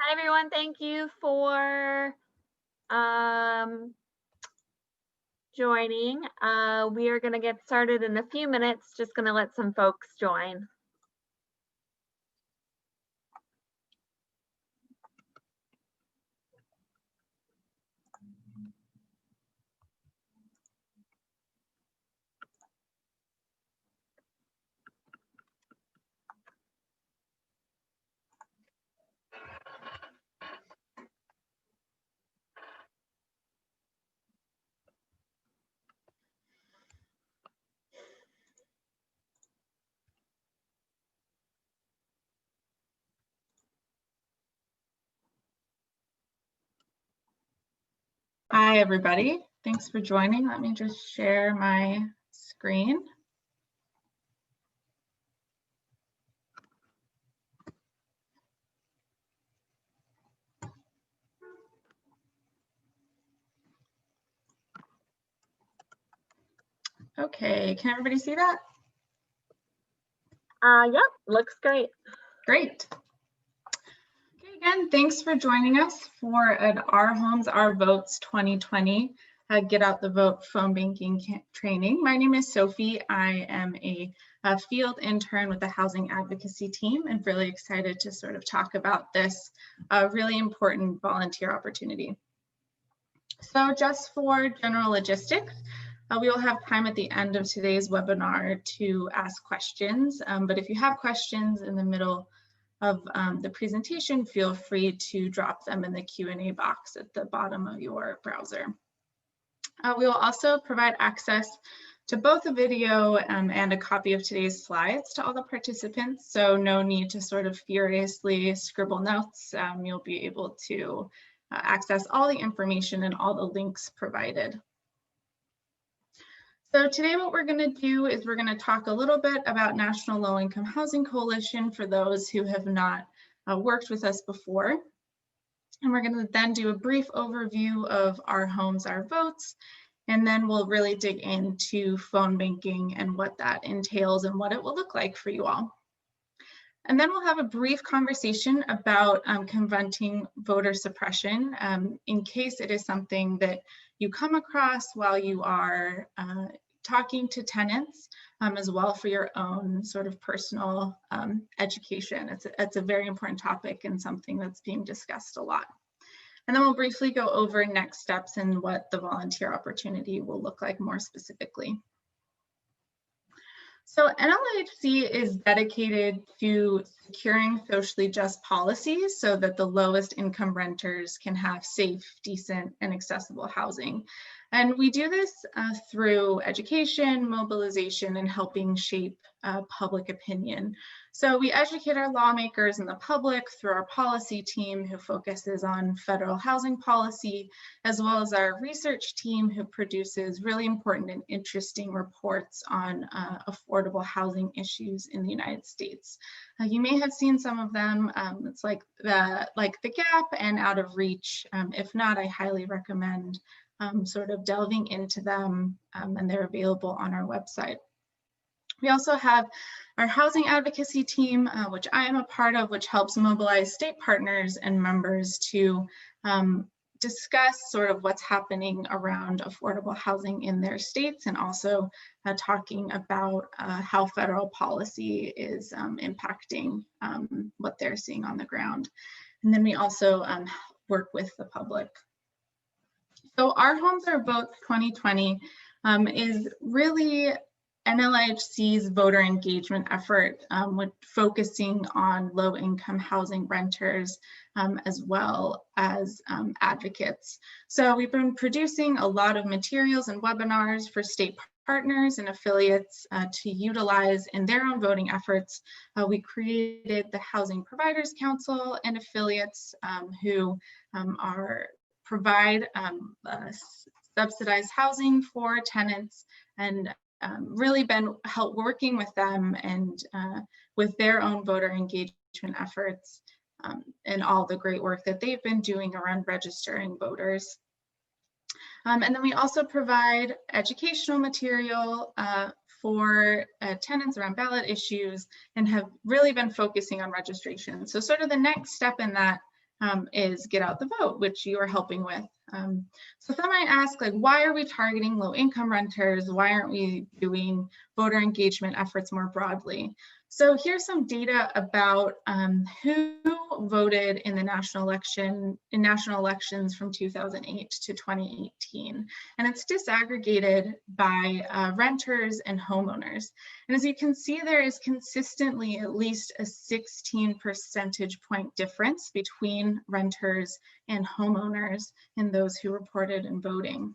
Hi, everyone. Thank you for joining. We are going to get started in a few minutes. Just going to let some folks join. Hi, everybody. Thanks for joining. Let me just share my screen. Okay, can everybody see that? Yep, looks great. Great. Okay, again, thanks for joining us for Our Homes, Our Votes 2020 Get Out the Vote phone banking training. My name is Sophie. I am a field intern with the housing advocacy team and really excited to sort of talk about this really important volunteer opportunity. So just for general logistics, we will have time at the end of today's webinar to ask questions, but if you have questions in the middle of the presentation, feel free to drop them in the Q&A box at the bottom of your browser. We will also provide access to both a video and a copy of today's slides to all the participants, so no need to sort of furiously scribble notes. You'll be able to access all the information and all the links provided. So today what we're going to do is we're going to talk a little bit about National Low Income Housing Coalition for those who have not worked with us before. And we're going to then do a brief overview of Our Homes, Our Votes, and then we'll really dig into phone banking and what that entails and what it will look like for you all. And then we'll have a brief conversation about confronting voter suppression in case it is something that you come across while you are talking to tenants, as well for your own sort of personal education. It's a very important topic and something that's being discussed a lot. And then we'll briefly go over next steps and what the volunteer opportunity will look like more specifically. So NLIHC is dedicated to securing socially just policies so that the lowest income renters can have safe, decent, and accessible housing. And we do this through education, mobilization, and helping shape public opinion. So we educate our lawmakers and the public through our policy team who focuses on federal housing policy, as well as our research team who produces really important and interesting reports on affordable housing issues in the United States. You may have seen some of them. It's like the Gap and Out of Reach. If not, I highly recommend sort of delving into them, and they're available on our website. We also have our housing advocacy team, which I am a part of, which helps mobilize state partners and members to discuss sort of what's happening around affordable housing in their states, and also talking about how federal policy is impacting what they're seeing on the ground. And then we also work with the public. So Our Homes, Our Votes 2020 is really NLIHC's voter engagement effort, with focusing on low-income housing renters, as well as advocates. So we've been producing a lot of materials and webinars for state partners and affiliates to utilize in their own voting efforts. We created the Housing Providers Council and affiliates who provide subsidized housing for tenants, and really been working with them and with their own voter engagement efforts, and all the great work that they've been doing around registering voters. And then we also provide educational material for tenants around ballot issues, and have really been focusing on registration. So sort of the next step in that is get out the vote, which you are helping with. So some might ask, like, why are we targeting low income renters? Why aren't we doing voter engagement efforts more broadly? So here's some data about who voted in the national elections from 2008 to 2018. And it's disaggregated by renters and homeowners. And as you can see, there is consistently at least a 16 percentage point difference between renters and homeowners in those who reported in voting.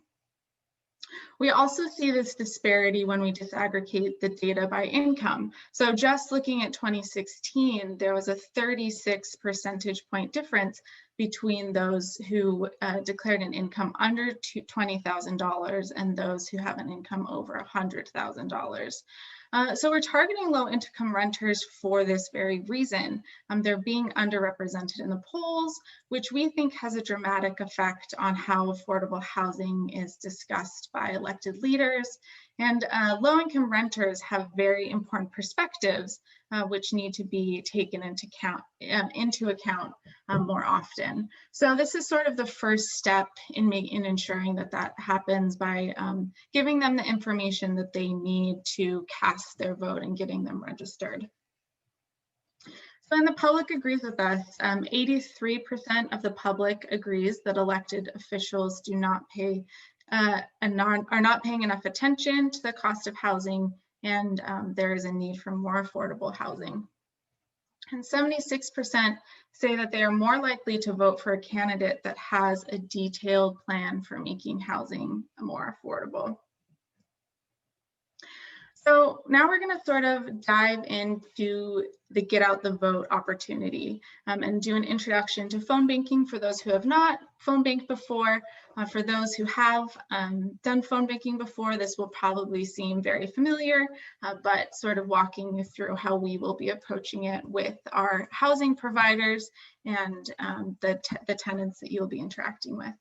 We also see this disparity when we disaggregate the data by income. So just looking at 2016, there was a 36 percentage point difference between those who declared an income under $20,000 and those who have an income over $100,000. So we're targeting low income renters for this very reason. They're being underrepresented in the polls, which we think has a dramatic effect on how affordable housing is discussed by elected leaders. And low income renters have very important perspectives, which need to be taken into account more often. So this is sort of the first step in ensuring that that happens by giving them the information that they need to cast their vote and getting them registered. So and the public agrees with us. 83% of the public agrees that elected officials do not pay are not paying enough attention to the cost of housing, and there is a need for more affordable housing. And 76% say that they are more likely to vote for a candidate that has a detailed plan for making housing more affordable. So now we're going to sort of dive into the get out the vote opportunity and do an introduction to phone banking for those who have not phone banked before. For those who have done phone banking before, this will probably seem very familiar, but sort of walking you through how we will be approaching it with our housing providers and the tenants that you'll be interacting with.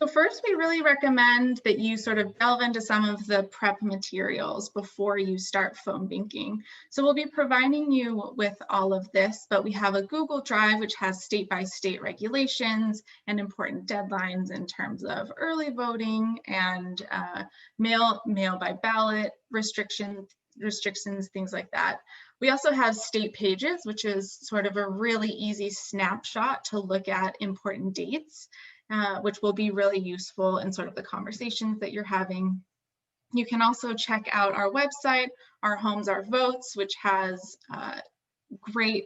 So first, we really recommend that you sort of delve into some of the prep materials before you start phone banking. So we'll be providing you with all of this, but we have a Google Drive, which has state-by-state regulations and important deadlines in terms of early voting and mail by ballot restrictions, things like that. We also have state pages, which is sort of a really easy snapshot to look at important dates. Which will be really useful in sort of the conversations that you're having. You can also check out our website, Our Homes, Our Votes, which has great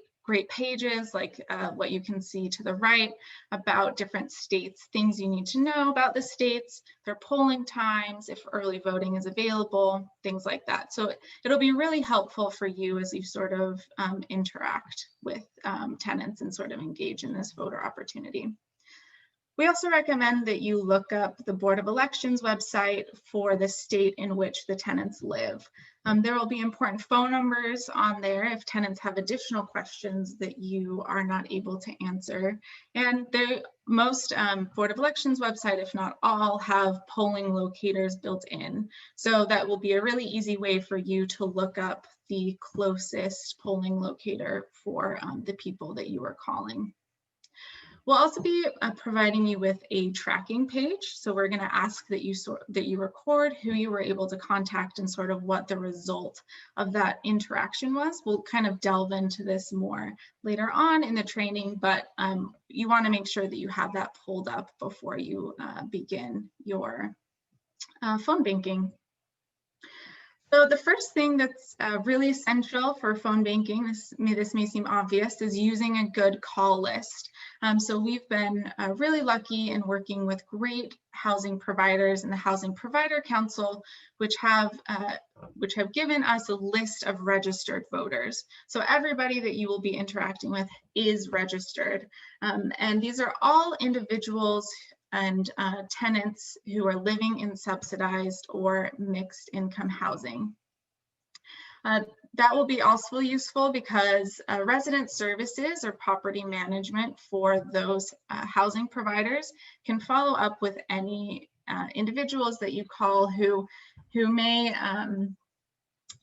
pages like what you can see to the right about different states, things you need to know about the states, their polling times, if early voting is available, things like that. So it'll be really helpful for you as you sort of interact with tenants and sort of engage in this voter opportunity. We also recommend that you look up the Board of Elections website for the state in which the tenants live. There will be important phone numbers on there if tenants have additional questions that you are not able to answer. And most Board of Elections website, if not all, have polling locators built in. So that will be a really easy way for you to look up the closest polling locator for the people that you are calling. We'll also be providing you with a tracking page. So we're going to ask that you record who you were able to contact and sort of what the result of that interaction was. We'll kind of delve into this more later on in the training, but you want to make sure that you have that pulled up before you begin your phone banking. So the first thing that's really essential for phone banking, this may seem obvious, is using a good call list. So we've been really lucky in working with great housing providers and the Housing Provider Council, which have given us a list of registered voters. So everybody that you will be interacting with is registered. And these are all individuals and tenants who are living in subsidized or mixed income housing. That will be also useful because resident services or property management for those housing providers can follow up with any individuals that you call who may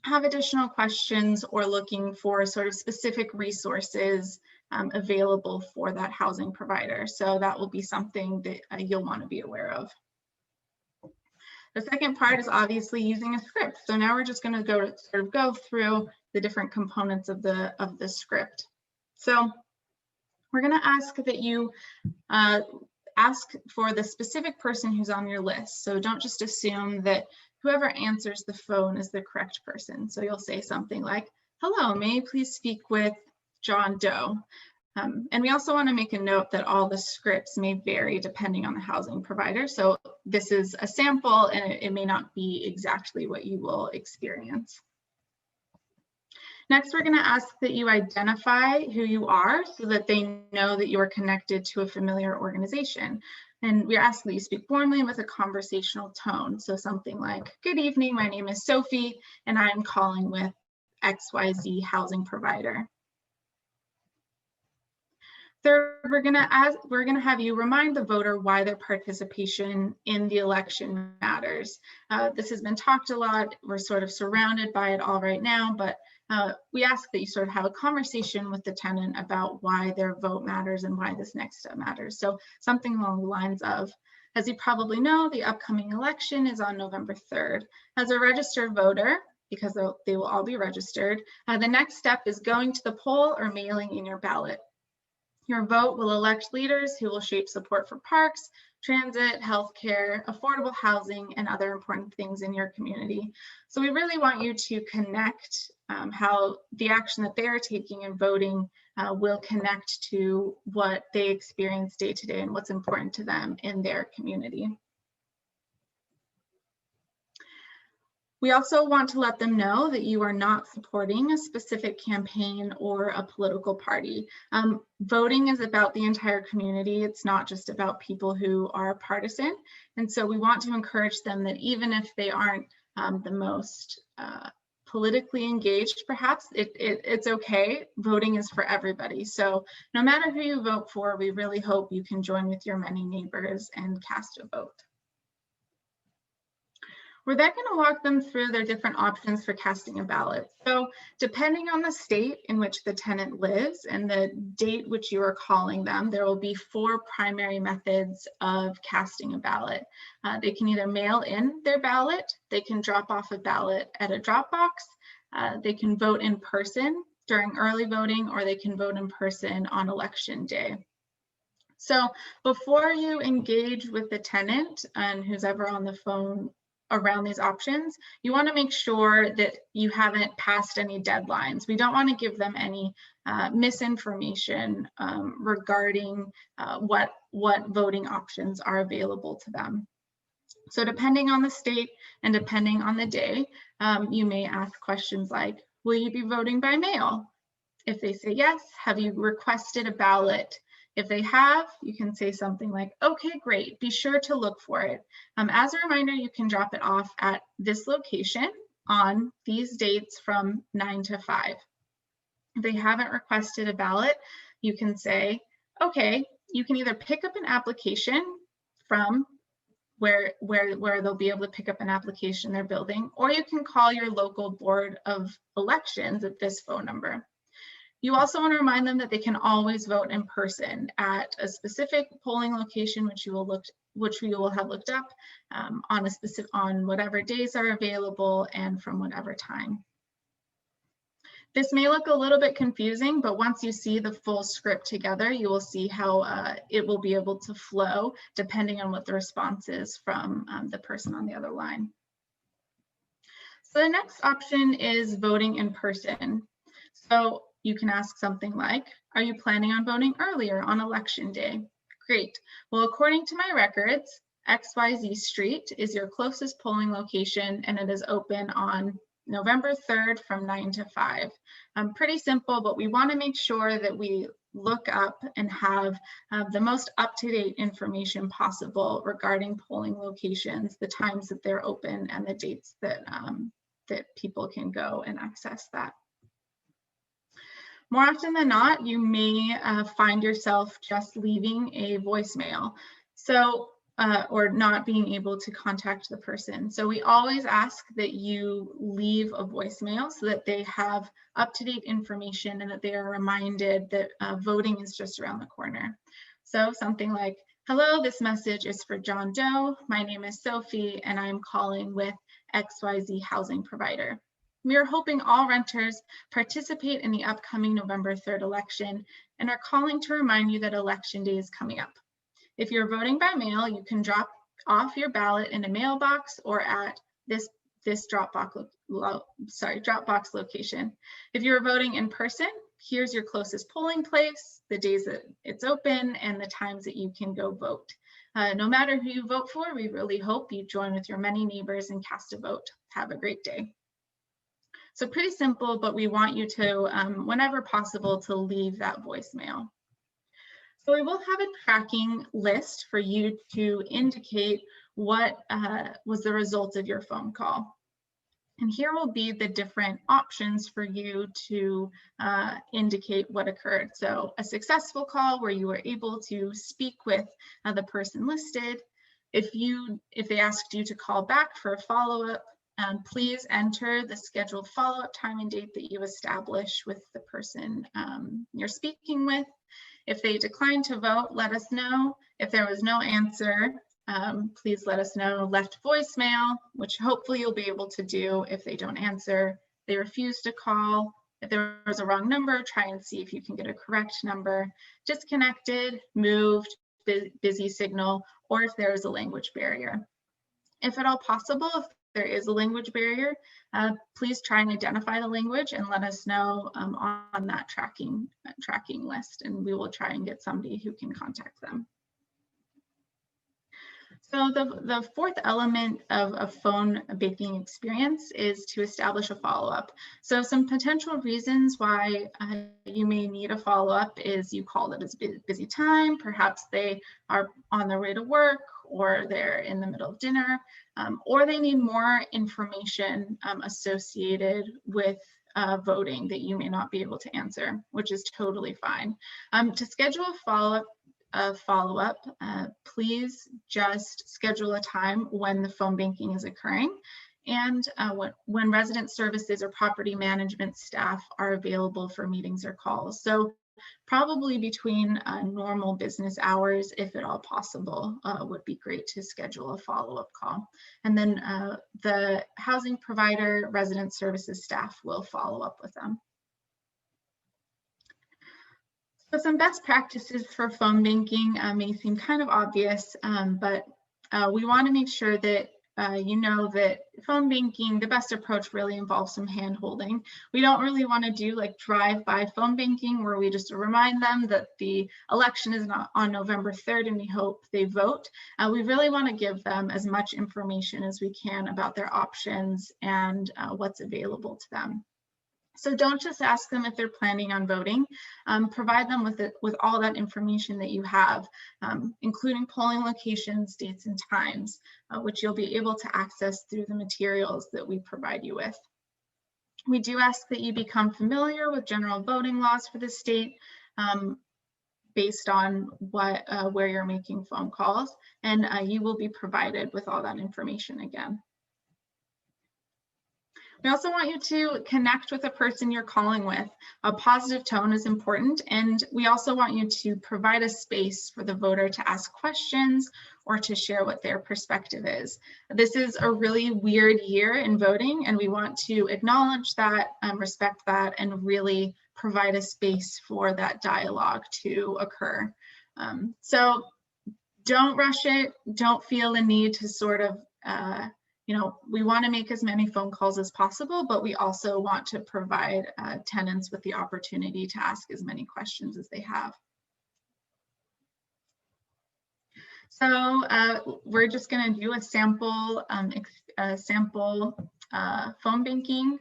have additional questions or looking for sort of specific resources available for that housing provider. So that will be something that you'll want to be aware of. The second part is obviously using a script. So now we're just going to go through the different components of the script. So we're going to ask that you ask for the specific person who's on your list. So don't just assume that whoever answers the phone is the correct person. So you'll say something like, "Hello, may I please speak with John Doe?" And we also want to make a note that all the scripts may vary depending on the housing provider. So this is a sample and it may not be exactly what you will experience. Next, we're going to ask that you identify who you are so that they know that you are connected to a familiar organization. And we ask that you speak warmly and with a conversational tone. So something like, "Good evening, my name is Sophie, and I am calling with XYZ housing provider." Third, we're going to have you remind the voter why their participation in the election matters. This has been talked a lot. We're sort of surrounded by it all right now, but we ask that you sort of have a conversation with the tenant about why their vote matters and why this next step matters. So something along the lines of, "As you probably know, the upcoming election is on November 3rd. As a registered voter," because they will all be registered, "the next step is going to the poll or mailing in your ballot. Your vote will elect leaders who will shape support for parks, transit, healthcare, affordable housing, and other important things in your community." So we really want you to connect how the action that they are taking in voting will connect to what they experience day to day and what's important to them in their community. We also want to let them know that you are not supporting a specific campaign or a political party. Voting is about the entire community. It's not just about people who are partisan. And so we want to encourage them that even if they aren't the most politically engaged, perhaps, it's okay. Voting is for everybody. So no matter who you vote for, we really hope you can join with your many neighbors and cast a vote. We're then going to walk them through their different options for casting a ballot. So depending on the state in which the tenant lives and the date which you are calling them, there will be 4 primary methods of casting a ballot. They can either mail in their ballot, they can drop off a ballot at a drop box, they can vote in person during early voting, or they can vote in person on election day. So before you engage with the tenant and who's ever on the phone around these options, you want to make sure that you haven't passed any deadlines. We don't want to give them any misinformation regarding what voting options are available to them. So depending on the state and depending on the day, you may ask questions like, "Will you be voting by mail?" If they say yes, have you requested a ballot? If they have, you can say something like, "Okay, great, be sure to look for it. As a reminder, you can drop it off at this location on these dates from 9 to 5. If they haven't requested a ballot, you can say, "Okay, you can either pick up an application from where they'll be able to pick up an application in their building, or you can call your local board of elections at this phone number." You also want to remind them that they can always vote in person at a specific polling location, which we will have looked up on whatever days are available and from whatever time. This may look a little bit confusing, but once you see the full script together, you will see how it will be able to flow depending on what the response is from the person on the other line. So the next option is voting in person. So you can ask something like, "Are you planning on voting earlier on election day?" Great. Well, according to my records, XYZ Street is your closest polling location, and it is open on November 3rd from 9 to 5. Pretty simple, but we want to make sure that we look up and have the most up-to-date information possible regarding polling locations, the times that they're open, and the dates that people can go and access that. More often than not, you may find yourself just leaving a voicemail. So or not being able to contact the person. So we always ask that you leave a voicemail so that they have up-to-date information and that they are reminded that voting is just around the corner. So something like, hello, this message is for John Doe. My name is Sophie and I'm calling with XYZ housing provider. We are hoping all renters participate in the upcoming November 3rd election and are calling to remind you that election day is coming up. If you're voting by mail, you can drop off your ballot in a mailbox or at this Dropbox location. If you're voting in person, here's your closest polling place, the days that it's open, and the times that you can go vote. No matter who you vote for, we really hope you join with your many neighbors and cast a vote. Have a great day. So pretty simple, but we want you to, whenever possible, to leave that voicemail. So we will have a tracking list for you to indicate what was the result of your phone call. And here will be the different options for you to indicate what occurred. So a successful call where you were able to speak with the person listed. If they asked you to call back for a follow-up, please enter the scheduled follow-up time and date that you establish with the person you're speaking with. If they declined to vote, let us know. If there was no answer, please let us know. Left voicemail, which hopefully you'll be able to do if they don't answer. They refuse to call. If there was a wrong number, try and see if you can get a correct number. Disconnected, moved, busy signal, or if there is a language barrier. If at all possible, if there is a language barrier, please try and identify the language and let us know on that tracking list, and we will try and get somebody who can contact them. So the fourth element of a phone banking experience is to establish a follow-up. So some potential reasons why you may need a follow-up is you called it a busy time, perhaps they are on their way to work, or they're in the middle of dinner, or they need more information associated with voting that you may not be able to answer, which is totally fine. To schedule a follow-up, please just schedule a time when the phone banking is occurring and when resident services or property management staff are available for meetings or calls. So probably between normal business hours, if at all possible, would be great to schedule a follow-up call. And then the housing provider, resident services staff will follow up with them. So some best practices for phone banking may seem kind of obvious, but we want to make sure that you know that phone banking, the best approach really involves some hand holding. We don't really want to do like drive-by phone banking where we just remind them that the election is not on November 3rd and we hope they vote. We really want to give them as much information as we can about their options and what's available to them. So don't just ask them if they're planning on voting. Provide them with all that information that you have, including polling locations, dates, and times, which you'll be able to access through the materials that we provide you with. We do ask that you become familiar with general voting laws for the state based on where you're making phone calls, and you will be provided with all that information again. We also want you to connect with the person you're calling with. A positive tone is important, and we also want you to provide a space for the voter to ask questions or to share what their perspective is. This is a really weird year in voting, and we want to acknowledge that, respect that, and really provide a space for that dialogue to occur. So don't rush it. Don't feel the need to sort of we want to make as many phone calls as possible, but we also want to provide tenants with the opportunity to ask as many questions as they have. So we're just going to do a sample phone banking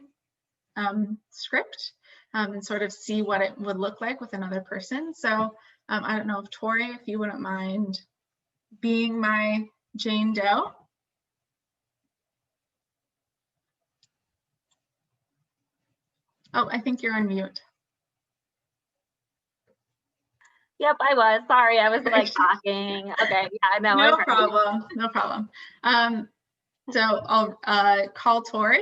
script and sort of see what it would look like with another person. So I don't know if Tori, if you wouldn't mind being my Jane Doe. Oh, I think you're on mute. Yep, I was. Sorry, I was like talking. Okay, yeah, no, No I've heard. problem, no problem. So I'll call Tori.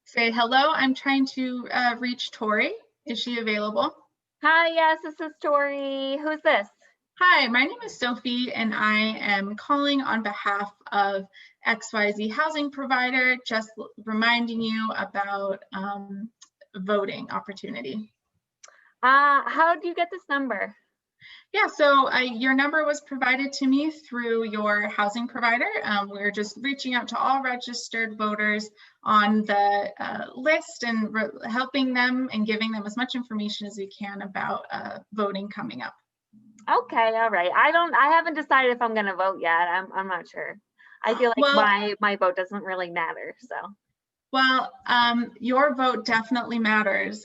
Say hello, I'm trying to reach Tori. Is she available? Hi, yes, this is Tori. Who's this? Hi, my name is Sophie, and I am calling on behalf of XYZ Housing Provider, just reminding you about voting opportunity. How do you get this number? Yeah, so your number was provided to me through your housing provider. We're just reaching out to all registered voters on the list and helping them and giving them as much information as we can about voting coming up. Okay, all right. I haven't decided if I'm gonna vote yet. I'm not sure. I feel like my vote doesn't really matter, so. Well, your vote definitely matters.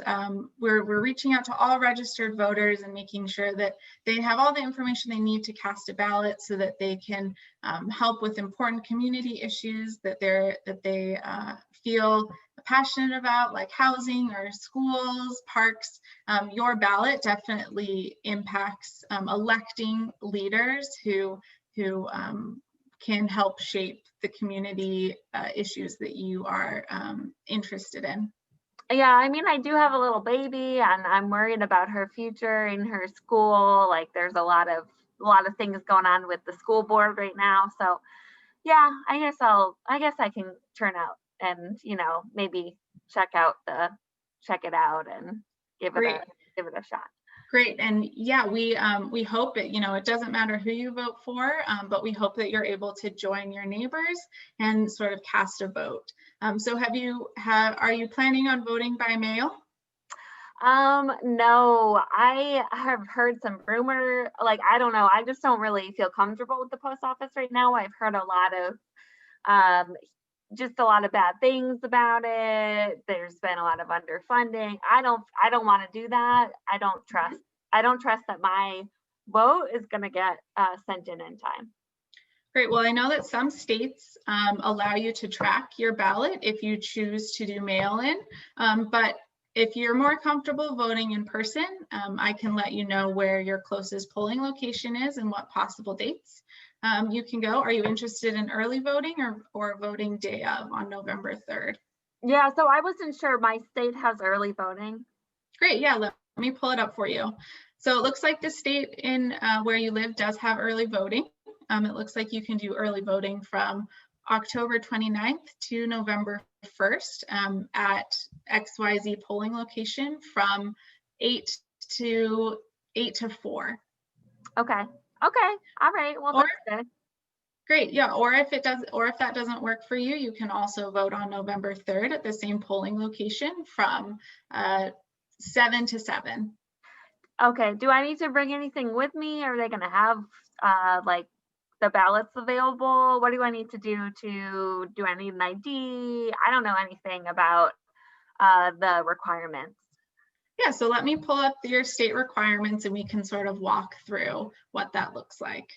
We're reaching out to all registered voters and making sure that they have all the information they need to cast a ballot so that they can help with important community issues that they feel passionate about, like housing or schools, parks. Your ballot definitely impacts electing leaders who can help shape the community issues that you are interested in. Yeah, I mean, I do have a little baby and I'm worried about her future in her school. Like there's a lot of things going on with the school board right now. So yeah, I guess I can turn out and, maybe check it out and give it a shot. Great, and yeah, we hope it. It doesn't matter who you vote for, but we hope that you're able to join your neighbors and sort of cast a vote. So, are you planning on voting by mail? No, I have heard some rumor. Like I don't know. I just don't really feel comfortable with the post office right now. I've heard a lot of just a lot of bad things about it. There's been a lot of underfunding. I don't want to do that. I don't trust that my vote is going to get sent in time. Great. Well, I know that some states allow you to track your ballot if you choose to do mail-in, but if you're more comfortable voting in person, I can let you know where your closest polling location is and what possible dates you can go. Are you interested in early voting or voting day of on November 3rd? Yeah, so I wasn't sure. My state has early voting. Great. Yeah, let me pull it up for you. So it looks like the state in where you live does have early voting. It looks like you can do early voting from October 29th to November 1st at XYZ polling location from 8 to 4. Okay. All right. Well, that's good. Great. Yeah. Or if that doesn't work for you, you can also vote on November 3rd at the same polling location from 7 to 7. Okay. Do I need to bring anything with me? Are they going to have like the ballots available? What do I need to do I need an ID? I don't know anything about the requirements. Yeah, so let me pull up your state requirements and we can sort of walk through what that looks like.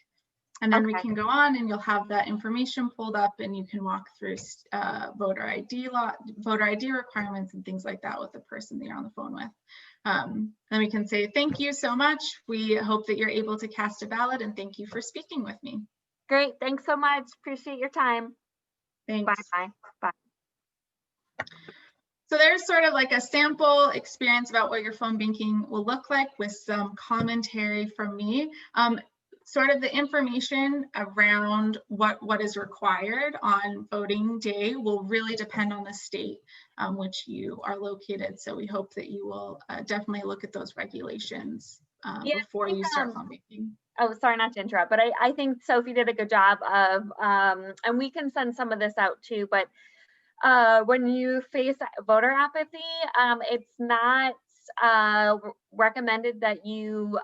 And then we can go on and you'll have that information pulled up and you can walk through voter ID requirements and things like that with the person that you're on the phone with. And we can say, thank you so much. We hope that you're able to cast a ballot and thank you for speaking with me. Great. Thanks so much. Appreciate your time. Thanks. Bye. Bye. So there's sort of like a sample experience about what your phone banking will look like with some commentary from me. Sort of the information around what is required on voting day will really depend on the state which you are located. So we hope that you will definitely look at those regulations before you start phone banking. Oh, sorry, not to interrupt, but I think Sophie did a good job of, and we can send some of this out too, but when you face voter apathy, it's not recommended that you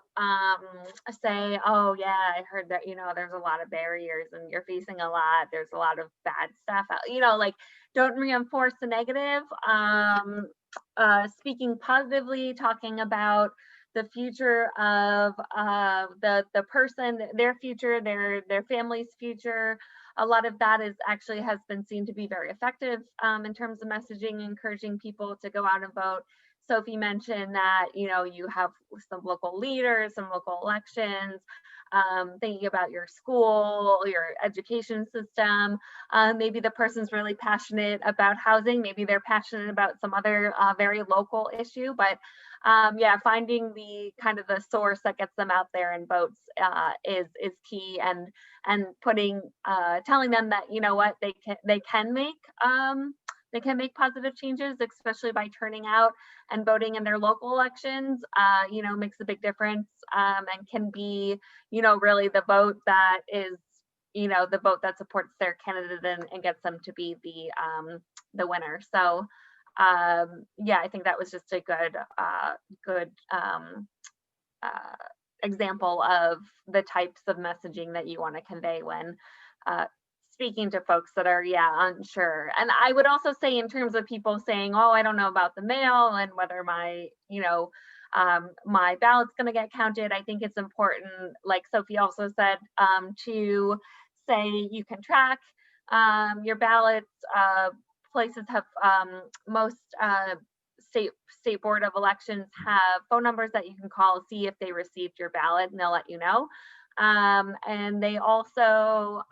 say, oh yeah, I heard that, there's a lot of barriers and you're facing a lot, there's a lot of bad stuff, like don't reinforce the negative. Speaking positively, talking about the future of the person, their future, their family's future. A lot of that has been seen to be very effective in terms of messaging, encouraging people to go out and vote. Sophie mentioned that, you have some local leaders, some local elections, thinking about your school, your education system. Maybe the person's really passionate about housing. Maybe they're passionate about some other very local issue, but yeah, finding the kind of the source that gets them out there and votes is key, and putting telling them that, what, they can make positive changes, especially by turning out and voting in their local elections. Makes a big difference, and can be, really the vote that is, the vote that supports their candidate and gets them to be the winner. So yeah, I think that was just a good example of the types of messaging that you want to convey when speaking to folks that are, unsure. And I would also say, in terms of people saying, oh, I don't know about the mail and whether my, my ballot's going to get counted, I think it's important, like Sophie also said, to say you can track your ballots. Places have, most state board of elections have phone numbers that you can call, see if they received your ballot, and they'll let you know. And they also,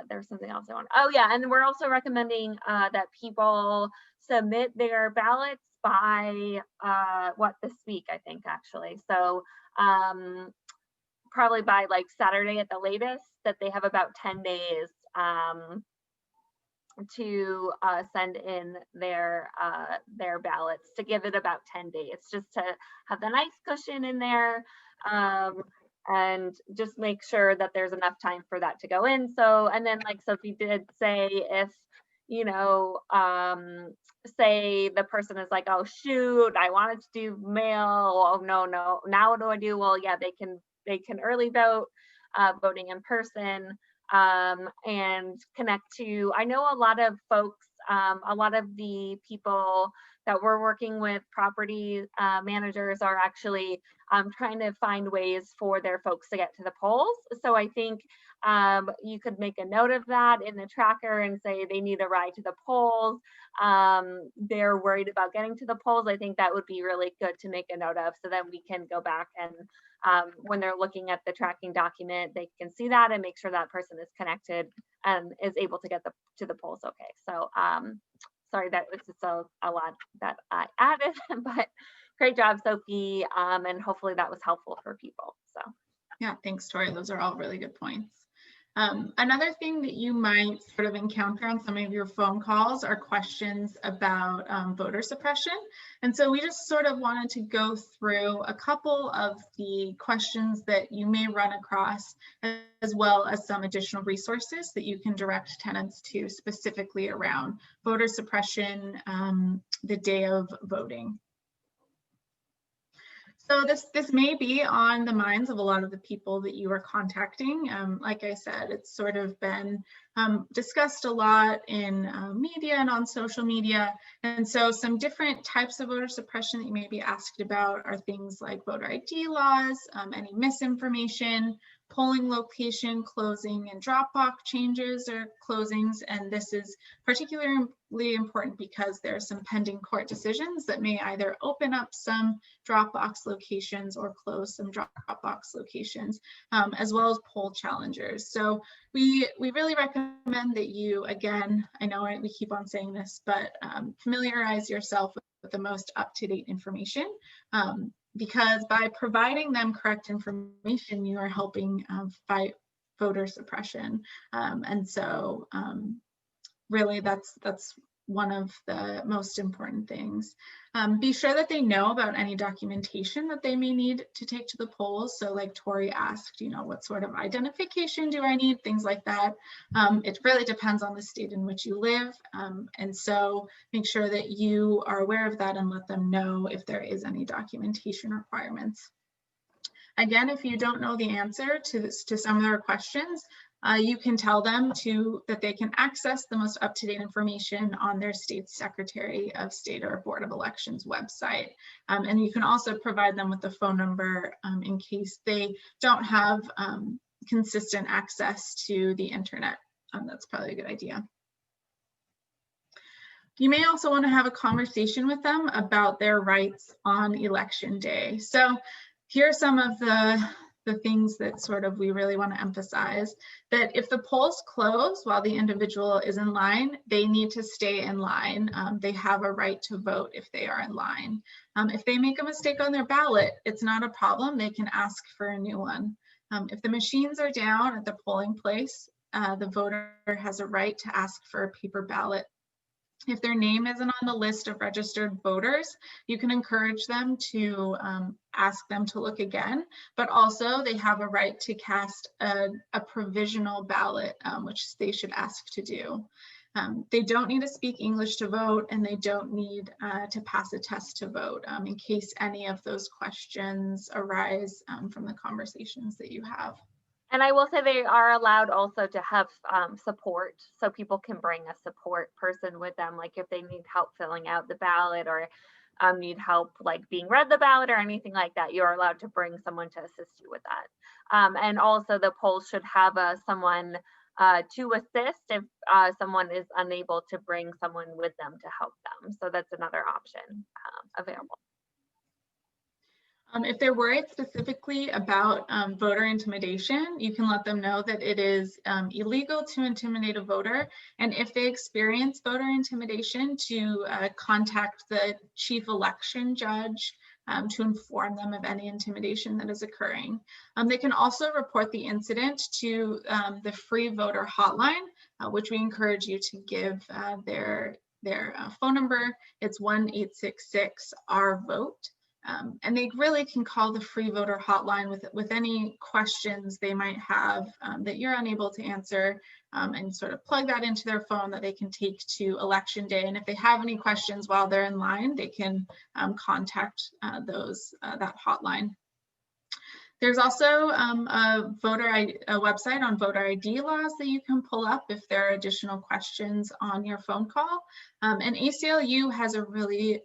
there's something else I want. Oh yeah, and we're also recommending that people submit their ballots by this week, I think, actually. So probably by like Saturday at the latest, that they have about 10 days to send in their ballots, to give it about 10 days, just to have the nice cushion in there, and just make sure that there's enough time for that to go in. So, and then, like Sophie did say, if say the person is like, oh shoot, I wanted to do mail, oh no, now what do I do? Well, yeah, they can early vote, voting in person, and connect to, I know a lot of folks, a lot of the people that we're working with, property managers, are actually trying to find ways for their folks to get to the polls. So I think you could make a note of that in the tracker and say they need a ride to the polls. They're worried about getting to the polls. I think that would be really good to make a note of, so then we can go back and when they're looking at the tracking document, they can see that and make sure that person is connected and is able to get to the polls. Okay, so sorry, that was just a lot that I added, but great job, Sophie, and hopefully that was helpful for people. So yeah, thanks, Tori. Those are all really good points. Another thing that you might sort of encounter on some of your phone calls are questions about voter suppression. And so we just sort of wanted to go through a couple of the questions that you may run across, as well as some additional resources that you can direct tenants to specifically around voter suppression the day of voting. So this may be on the minds of a lot of the people that you are contacting. Like I said, it's sort of been discussed a lot in media and on social media. And so some different types of voter suppression that you may be asked about are things like voter ID laws, any misinformation, polling location closing and drop box changes or closings. And this is particularly important because there are some pending court decisions that may either open up some drop box locations or close some drop box locations, as well as poll challengers. So we really recommend that you, again, I know we keep on saying this, but familiarize yourself with the most up-to-date information. Because by providing them correct information, you are helping fight voter suppression. And so really that's one of the most important things. Be sure that they know about any documentation that they may need to take to the polls. So like Tori asked, what sort of identification do I need? Things like that. It really depends on the state in which you live. And so make sure that you are aware of that and let them know if there is any documentation requirements. Again, if you don't know the answer to some of their questions, you can tell them that they can access the most up-to-date information on their state's Secretary of State or Board of Elections website. And you can also provide them with the phone number in case they don't have consistent access to the internet. That's probably a good idea. You may also want to have a conversation with them about their rights on election day. So here are some of the things that sort of we really want to emphasize, that if the polls close while the individual is in line, they need to stay in line. They have a right to vote if they are in line. If they make a mistake on their ballot, it's not a problem. They can ask for a new one. If the machines are down at the polling place, the voter has a right to ask for a paper ballot. If their name isn't on the list of registered voters, you can encourage them to ask them to look again, but also they have a right to cast a provisional ballot, which they should ask to do. They don't need to speak English to vote, and they don't need to pass a test to vote in case any of those questions arise from the conversations that you have. And I will say they are allowed also to have support, so people can bring a support person with them, like if they need help filling out the ballot or need help like being read the ballot or anything like that, you're allowed to bring someone to assist you with that. And also the polls should have someone to assist if someone is unable to bring someone with them to help them. So that's another option available. If they're worried specifically about voter intimidation, you can let them know that it is illegal to intimidate a voter. And if they experience voter intimidation, to contact the chief election judge to inform them of any intimidation that is occurring. They can also report the incident to the free voter hotline, which we encourage you to give their phone number. It's 1-866-RVOTE. And they really can call the free voter hotline with any questions they might have that you're unable to answer, and sort of plug that into their phone that they can take to election day. And if they have any questions while they're in line, they can contact that hotline. There's also a website on voter ID laws that you can pull up if there are additional questions on your phone call. And ACLU has a really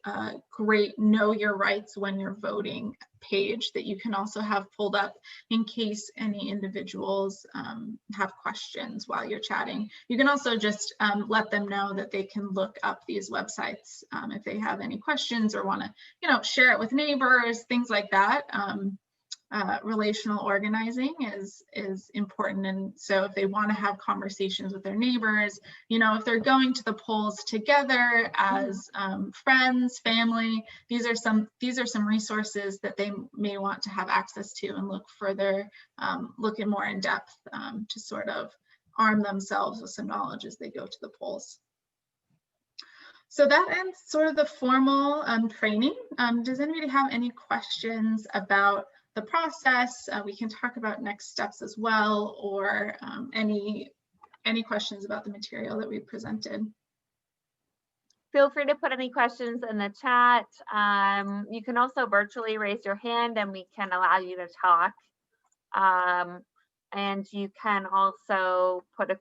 great Know Your Rights When You're Voting page that you can also have pulled up in case any individuals have questions while you're chatting. You can also just let them know that they can look up these websites if they have any questions or want to, share it with neighbors, things like that. Relational organizing is important, and so if they want to have conversations with their neighbors, if they're going to the polls together as friends, family, these are some resources that they may want to have access to and look further, look in more in depth to sort of arm themselves with some knowledge as they go to the polls. So that ends sort of the formal training. Does anybody have any questions about the process? We can talk about next steps as well, or any questions about the material that we presented. Feel free to put any questions in the chat. You can also virtually raise your hand and we can allow you to talk. And you can also put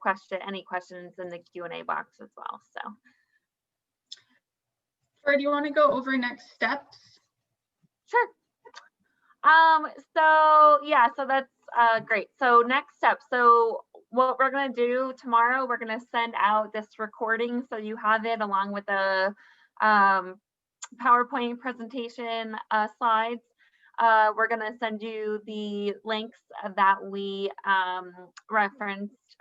any questions in the Q&A box as well. So, Fleur, do you want to go over next steps? Sure. So that's great. So next step. So what we're going to do tomorrow, we're going to send out this recording so you have it along with the PowerPoint presentation slides. We're going to send you the links that we referenced,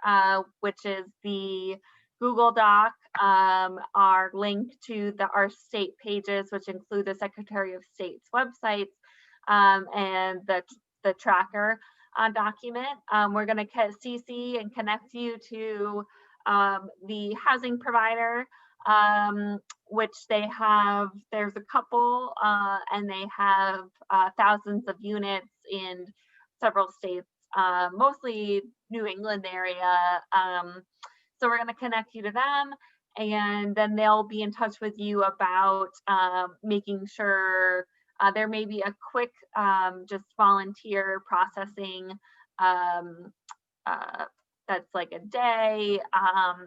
which is the Google Doc, our link to our state pages, which include the Secretary of State's websites, and the tracker document. We're going to CC and connect you to the housing provider, which there's a couple, and they have thousands of units in several states, mostly New England area. So we're going to connect you to them, and then they'll be in touch with you about making sure there may be a quick just volunteer processing that's like a day,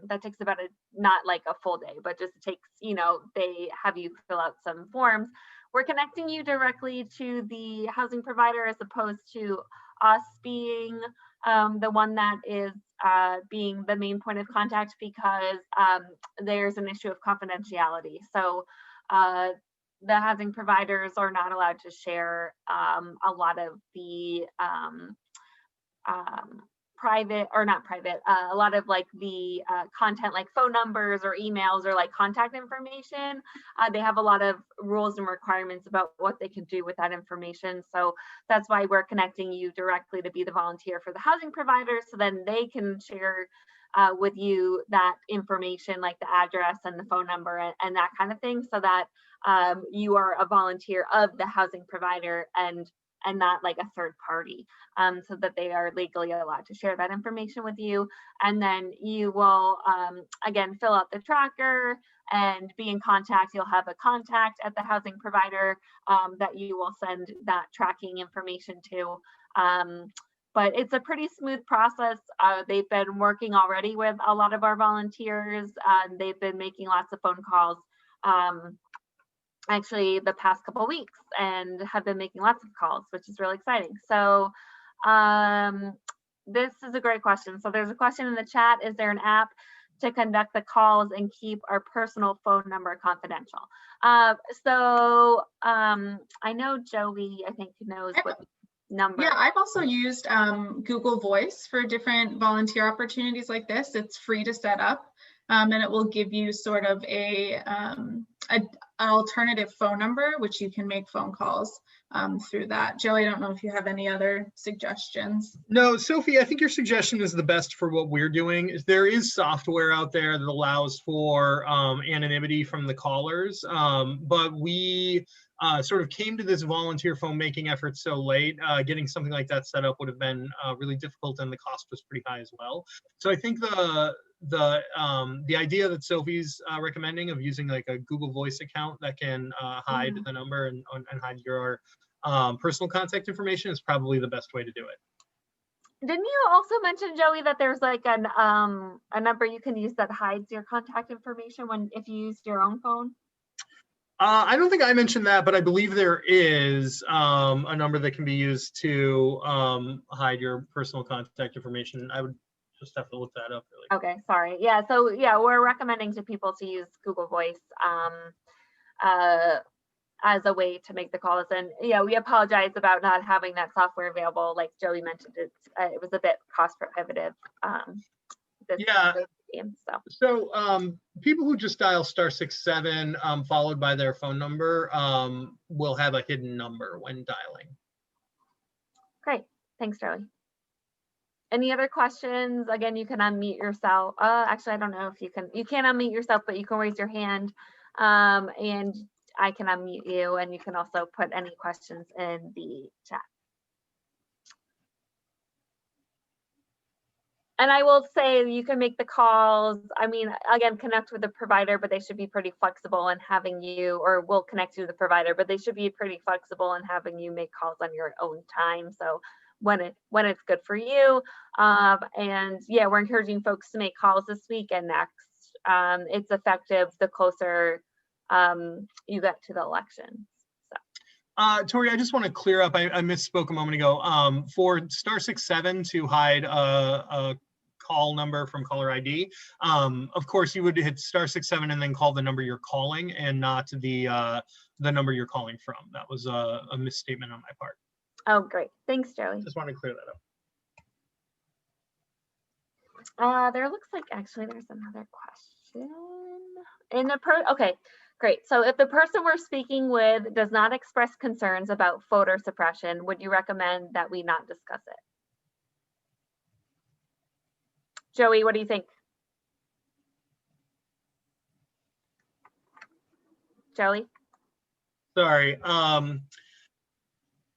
that takes about not like a full day, but just takes, they have you fill out some forms. We're connecting you directly to the housing provider as opposed to us being the one that is being the main point of contact, because there's an issue of confidentiality. So the housing providers are not allowed to share a lot of the private, or not private, a lot of like the content, like phone numbers or emails or like contact information. They have a lot of rules and requirements about what they can do with that information. So that's why we're connecting you directly to be the volunteer for the housing provider, so then they can share with you that information, like the address and the phone number and that kind of thing, so that you are a volunteer of the housing provider and not like a third party, so that they are legally allowed to share that information with you. And then you will, again, fill out the tracker and be in contact. You'll have a contact at the housing provider that you will send that tracking information to. But it's a pretty smooth process. They've been working already with a lot of our volunteers. They've been making lots of phone calls. Actually the past couple of weeks, and have been making lots of calls, which is really exciting. So this is a great question. So there's a question in the chat: is there an app to conduct the calls and keep our personal phone number confidential? So I know Joey, I think, knows what number. Yeah, I've also used Google Voice for different volunteer opportunities like this. It's free to set up, and it will give you sort of an alternative phone number, which you can make phone calls through that. Joey, I don't know if you have any other suggestions. No, Sophie, I think your suggestion is the best for what we're doing. There is software out there that allows for anonymity from the callers, but we sort of came to this volunteer phone making effort so late. Getting something like that set up would have been really difficult, and the cost was pretty high as well. So I think the idea that Sophie's recommending of using like a Google Voice account that can hide the number and hide your personal contact information is probably the best way to do it. Didn't you also mention, Joey, that there's like a number you can use that hides your contact information if you use your own phone? I don't think I mentioned that, but I believe there is a number that can be used to hide your personal contact information. I would just have to look that up really. Okay, sorry. Yeah, so yeah, we're recommending to people to use Google Voice as a way to make the calls. And yeah, we apologize about not having that software available. Like Joey mentioned, it was a bit cost prohibitive. Yeah. So people who just dial *67 followed by their phone number will have a hidden number when dialing. Great, thanks, Joey. Any other questions? Again, you can unmute yourself. Actually, I don't know if you can. You can't unmute yourself, but you can raise your hand, and I can unmute you, and you can also put any questions in the chat. And I will say you can make the calls. I mean, again, connect with the provider, but they should be pretty flexible in having you, or we'll connect you to the provider, but they should be pretty flexible in having you make calls on your own time. So when it's good for you. And yeah, we're encouraging folks to make calls this week and next. It's effective the closer you get to the election. Tori, I just want to clear up, I misspoke a moment ago. For *67 to hide a call number from caller ID, of course you would hit *67 and then call the number you're calling and not the number you're calling from. That was a misstatement on my part. Oh, great. Thanks, Joey. Just want to clear that up. There looks like actually there's another question. Okay, great. So if the person we're speaking with does not express concerns about voter suppression, would you recommend that we not discuss it? Joey, what do you think? Joey? Sorry.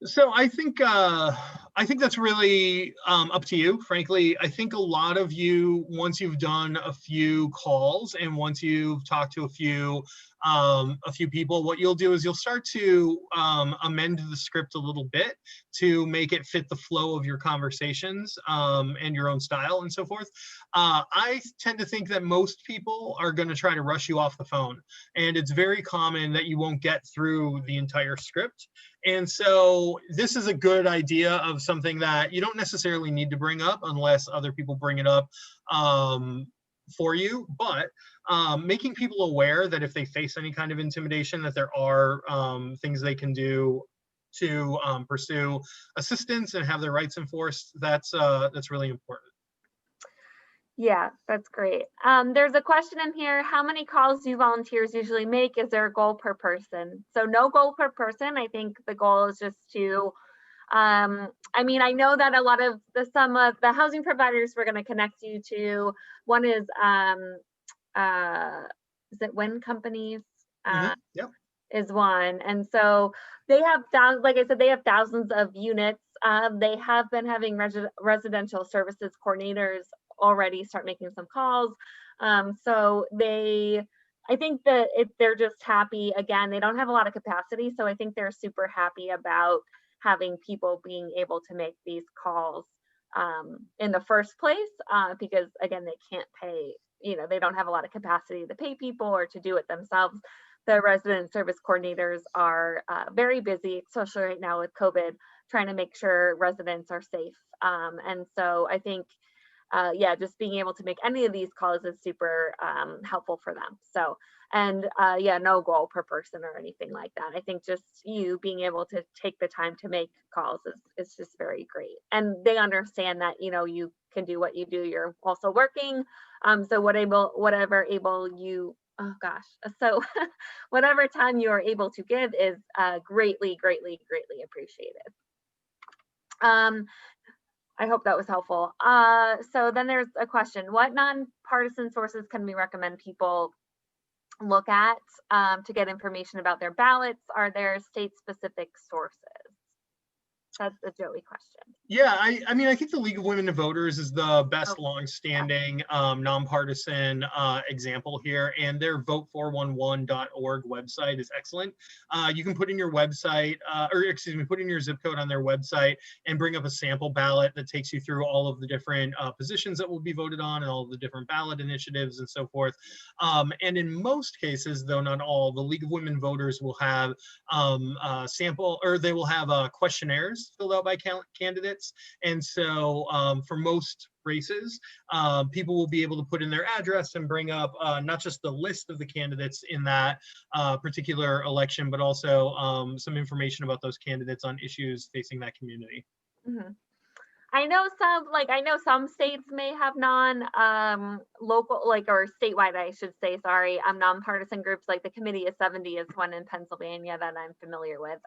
So I think that's really up to you. Frankly, I think a lot of you, once you've done a few calls and once you've talked to a few people, what you'll do is you'll start to amend the script a little bit to make it fit the flow of your conversations and your own style and so forth. I tend to think that most people are going to try to rush you off the phone, and it's very common that you won't get through the entire script. And so this is a good idea of something that you don't necessarily need to bring up unless other people bring it up for you, but making people aware that if they face any kind of intimidation, that there are things they can do to pursue assistance and have their rights enforced. That's really important. Yeah, that's great. There's a question in here. How many calls do volunteers usually make? Is there a goal per person? So no goal per person. I think the goal is just to, I mean, I know that a lot of some of the housing providers we're going to connect you to, one is it Win Companies? Yep. Is one. And so they have, like I said, they have thousands of units. They have been having residential services coordinators already start making some calls. So I think that they're just happy. Again, they don't have a lot of capacity. So I think they're super happy about having people being able to make these calls in the first place, because again, they can't pay, they don't have a lot of capacity to pay people or to do it themselves. The resident service coordinators are very busy, especially right now with COVID, trying to make sure residents are safe. And so I think, yeah, just being able to make any of these calls is super helpful for them. So, and yeah, no goal per person or anything like that. I think just you being able to take the time to make calls is just very great. And they understand that, you can do what you do. You're also working. So whatever time you are able to give is greatly appreciated. I hope that was helpful. So then there's a question: what nonpartisan sources can we recommend people look at to get information about their ballots? Are there state-specific sources? That's a Joey question. Yeah, I mean, I think the League of Women Voters is the best long-standing nonpartisan example here, and their vote411.org website is excellent. You can put in your website, put in your zip code on their website and bring up a sample ballot that takes you through all of the different positions that will be voted on and all of the different ballot initiatives and so forth. And in most cases, though not all, the League of Women Voters will have they will have questionnaires filled out by candidates. And so for most races, people will be able to put in their address and bring up not just the list of the candidates in that particular election, but also some information about those candidates on issues facing that community. Mm-hmm. I know some states may have local, or statewide, I should say, sorry, nonpartisan groups, like the Committee of 70 is one in Pennsylvania that I'm familiar with.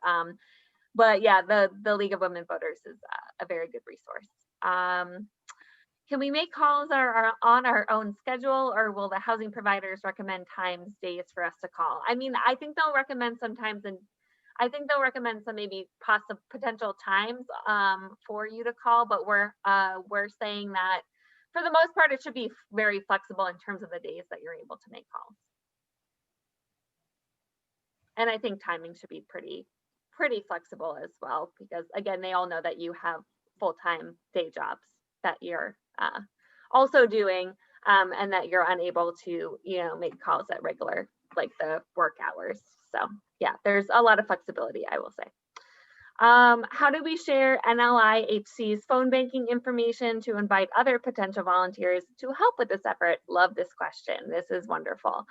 But yeah, the League of Women Voters is a very good resource. Can we make calls on our own schedule, or will the housing providers recommend times, days for us to call? I mean, I think they'll recommend some times, and I think they'll recommend some maybe potential times for you to call, but we're saying that for the most part, it should be very flexible in terms of the days that you're able to make calls. And I think timing should be pretty flexible as well, because again, they all know that you have full-time day jobs that you're also doing, and that you're unable to, make calls at regular, like the work hours. So yeah, there's a lot of flexibility, I will say. How do we share NLIHC's phone banking information to invite other potential volunteers to help with this effort? Love this question. This is wonderful.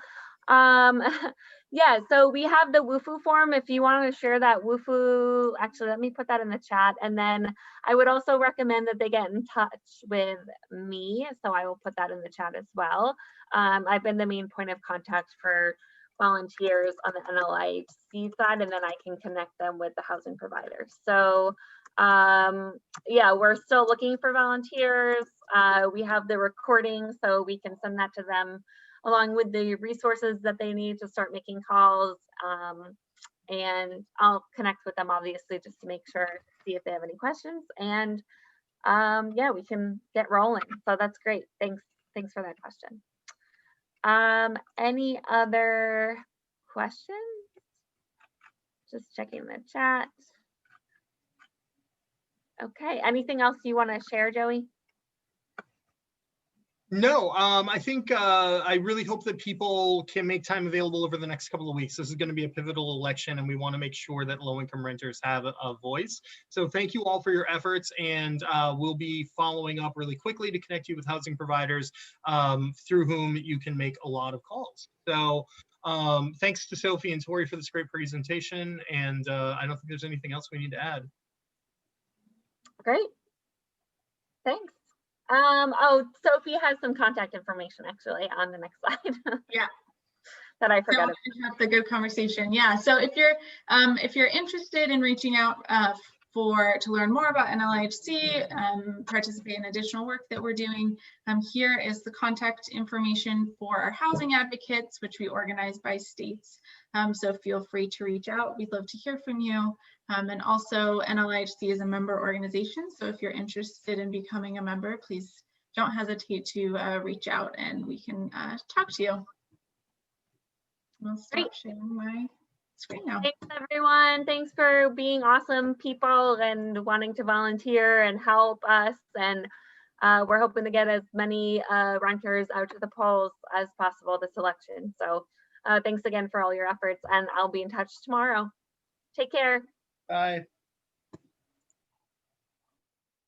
Yeah, so we have the WUFU form. If you want to share that WUFU, actually, let me put that in the chat. And then I would also recommend that they get in touch with me. So I will put that in the chat as well. I've been the main point of contact for volunteers on the NLIHC side, and then I can connect them with the housing providers. So yeah, we're still looking for volunteers. We have the recording, so we can send that to them along with the resources that they need to start making calls. And I'll connect with them, obviously, just to make sure, see if they have any questions. And yeah, we can get rolling. So that's great. Thanks for that question. Any other questions? Just checking the chat. Okay, anything else you want to share, Joey? No, I think I really hope that people can make time available over the next couple of weeks. This is going to be a pivotal election, and we want to make sure that low-income renters have a voice. So thank you all for your efforts, and we'll be following up really quickly to connect you with housing providers through whom you can make a lot of calls. So thanks to Sophie and Tori for this great presentation, and I don't think there's anything else we need to add. Great. Thanks. Oh, Sophie has some contact information actually on the next slide. Yeah. That I forgot. So have the good conversation. Yeah. So if you're interested in reaching out to learn more about NLIHC, participate in additional work that we're doing, here is the contact information for our housing advocates, which we organize by states. So feel free to reach out. We'd love to hear from you. And also NLIHC is a member organization. So if you're interested in becoming a member, please don't hesitate to reach out and we can talk to you. I'll stop sharing my screen now. Thanks everyone. Thanks for being awesome people and wanting to volunteer and help us. And we're hoping to get as many renters out to the polls as possible this election. So thanks again for all your efforts, and I'll be in touch tomorrow. Take care. Bye.